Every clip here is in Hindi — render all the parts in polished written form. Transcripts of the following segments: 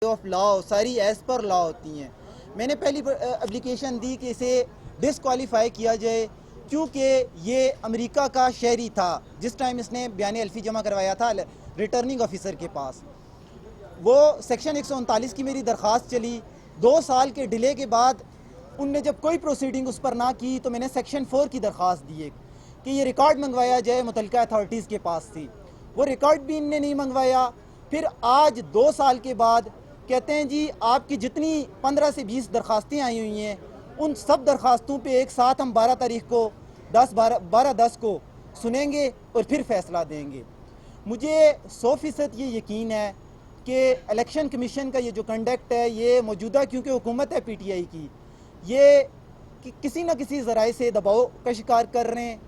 ऑफ लॉ सारी एज़ पर लॉ होती हैं। मैंने पहली एप्लीकेशन दी कि इसे डिसक्वालीफाई किया जाए क्योंकि ये अमेरिका का शहरी था जिस टाइम इसने बयान अल्फी जमा करवाया था रिटर्निंग ऑफिसर के पास। वो सेक्शन 139 की मेरी दरख्वास्त चली, 2 साल के डिले के बाद उनने जब कोई प्रोसीडिंग उस पर ना की तो मैंने सेक्शन 4 की दरख्वास्त दी है कि ये रिकॉर्ड मंगवाया जाए मुतल्लिका अथॉरिटीज़ के पास थी। वो रिकॉर्ड भी इनने नहीं मंगवाया। फिर आज 2 साल के बाद कहते हैं जी आपकी जितनी 15 से 20 दरख्वास्तें आई हुई हैं उन सब दरख्वास्तों पे एक साथ हम 12 तारीख को 12-10 को सुनेंगे और फिर फैसला देंगे। मुझे 100% ये यकीन है कि इलेक्शन कमीशन का ये जो कंडक्ट है ये मौजूदा क्योंकि हुकूमत है PTI की, ये किसी न किसी ज़राए से दबाव का शिकार कर रहे हैं।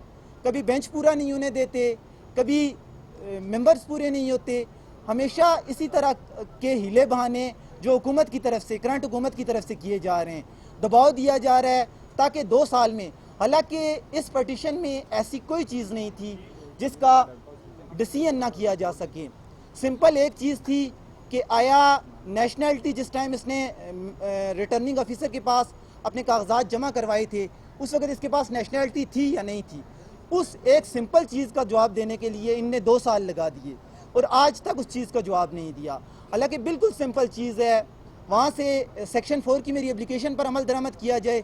कभी बेंच पूरा नहीं होने देते, कभी मेंबर्स पूरे नहीं होते, हमेशा इसी तरह के हीले बहाने जो हुकूमत की तरफ से, करंट हुकूमत की तरफ से किए जा रहे हैं, दबाव दिया जा रहा है ताकि 2 साल में, हालांकि इस पटिशन में ऐसी कोई चीज़ नहीं थी जिसका डिसीजन ना किया जा सके। सिंपल एक चीज़ थी कि आया नेशनलिटी जिस टाइम इसने रिटर्निंग ऑफिसर के पास अपने कागजात जमा करवाए थे उस वक्त इसके पास नेशनलिटी थी या नहीं थी। उस एक सिंपल चीज़ का जवाब देने के लिए इनने 2 साल लगा दिए और आज तक उस चीज़ का जवाब नहीं दिया। हालांकि बिल्कुल सिंपल चीज़ है, वहाँ से सेक्शन 4 की मेरी एप्लीकेशन पर अमल दरामद किया जाए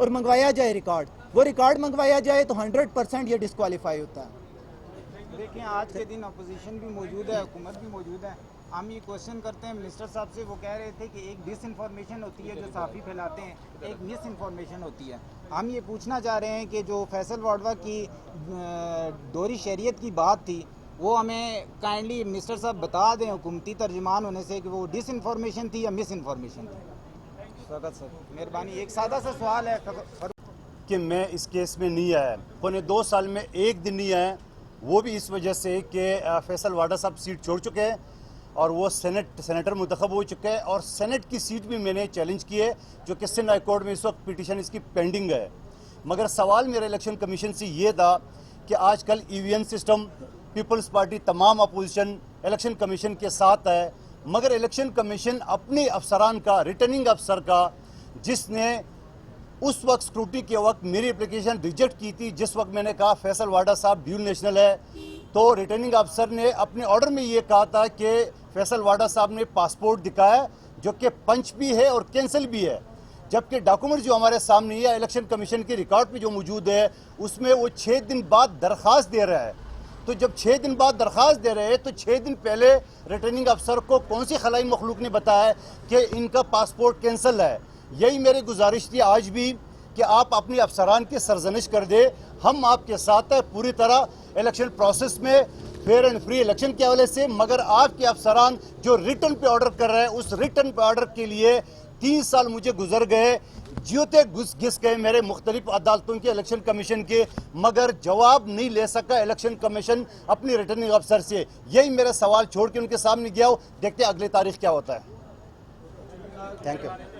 और मंगवाया जाए रिकॉर्ड, वो रिकॉर्ड मंगवाया जाए तो 100% ये डिस्क्वालीफाई होता है। देखिए आज के दिन अपोजिशन भी मौजूद है, हुकूमत भी मौजूद है। हम ये क्वेश्चन करते हैं मिनिस्टर साहब से, वो कह रहे थे कि एक डिसइंफॉर्मेशन होती है जो सहाफ़ी फैलाते हैं, एक मिस इन्फॉर्मेशन होती है। हम ये पूछना चाह रहे हैं कि जो फैसल वाडवा की दोहरी शरीयत की बात थी वो हमें काइंडली मिनिस्टर साहब बता दें हुकूमती तर्जुमान होने से कि वो डिसइंफॉर्मेशन थी या मिस इन्फॉर्मेशन थी। स्वागत सर, मेहरबानी। एक सादा सा सवाल है कि मैं इस केस में नहीं आया, पौने 2 साल में एक दिन नहीं आया, वो भी इस वजह से कि फैसल वाडा साहब सीट छोड़ चुके हैं और वो सेनेटर मुंतखब हो चुके हैं और सेनेट की सीट भी मैंने चैलेंज की है जो कि सिंध हाई कोर्ट में इस वक्त पिटीशन इसकी पेंडिंग है। मगर सवाल मेरा इलेक्शन कमीशन से ये था कि आजकल EVM सिस्टम, पीपल्स पार्टी, तमाम अपोजिशन इलेक्शन कमीशन के साथ है, मगर इलेक्शन कमीशन अपने अफसरान का, रिटर्निंग अफसर का, जिसने उस वक्त स्क्रूटनी के वक्त मेरी एप्लीकेशन रिजेक्ट की थी, जिस वक्त मैंने कहा फैसल वाडा साहब ड्यूल नेशनल है, तो रिटर्निंग अफसर ने अपने ऑर्डर में ये कहा था कि फैसल वाडा साहब ने पासपोर्ट दिखाया जो कि पंच भी है और कैंसिल भी है, जबकि डॉक्यूमेंट जो हमारे सामने है इलेक्शन कमीशन के रिकॉर्ड पे जो मौजूद है उसमें वो 6 दिन बाद दरख्वास्त दे रहा है। तो जब 6 दिन बाद दरख्वास्त दे रहे हैं तो 6 दिन पहले रिटर्निंग अफसर को कौन सी खलाई मखलूक ने बताया कि इनका पासपोर्ट कैंसिल है। यही मेरी गुजारिश थी आज भी कि आप अपने अफसरान की सरजनिश कर दे, हम आपके साथ हैं पूरी तरह इलेक्शन प्रोसेस में, फेयर एंड फ्री इलेक्शन के हवाले से, मगर आपके अफसरान जो रिटर्न पे ऑर्डर कर रहे हैं उस रिटर्न पे ऑर्डर के लिए 3 साल मुझे गुजर गए, जियोते घिस गए मेरे मुख्तलिफ अदालतों के, इलेक्शन कमीशन के, मगर जवाब नहीं ले सका इलेक्शन कमीशन अपनी रिटर्निंग अफसर से। यही मेरा सवाल छोड़ के उनके सामने गया हो, देखते अगली तारीख क्या होता है। Thank you.